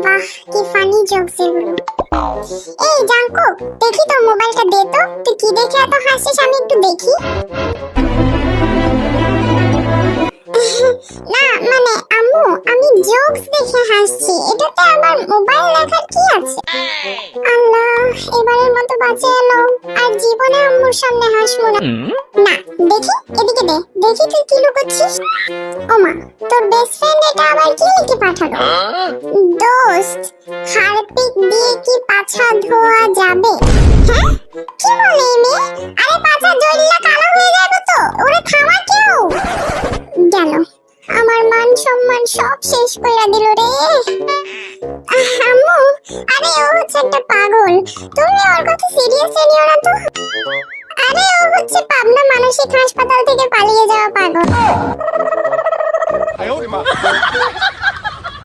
বাহ, কি funny jokes এগুলো। এই জাঙ্কুক, দেখি তো মোবাইলটা দে তো, তুই কি দেখে এত হাসিস আমি একটু দেখি। না মানে আম্মু, আমি জোকস দেখে হাসছি, এটাতে আবার মোবাইল দেখার কি আছে? আল্লাহ, এবারের মতো বাঁচে এলো, আর জীবনে আম্মুর সামনে হাসবো না। না, দেখি এদিকে দে, দেখি তুই কি লুকোচ্ছিস। ওমা, তোর বেস্ট ফ্রেন্ড এটা আবার কি লিখে পাঠালো? দোস্ত, হারপিক দিয়ে কি পাছা ধোয়া যাবে? হ্যাঁ, কি বলে এই মেয়ে? আরে পাছা জ্বললে কালো হয়ে যাবে তো, ওরে থামা কেউ। গেল, আমার মান সম্মান সব শেষ কইরা দিল রে। আম্মু, আরে ও হচ্ছে একটা পাগল, তুমি ওর কথা সিরিয়াসলি নিও না তো। আরে ও হচ্ছে পাবনা মানসিক হাসপাতাল থেকে পালিয়ে যাওয়া পাগল।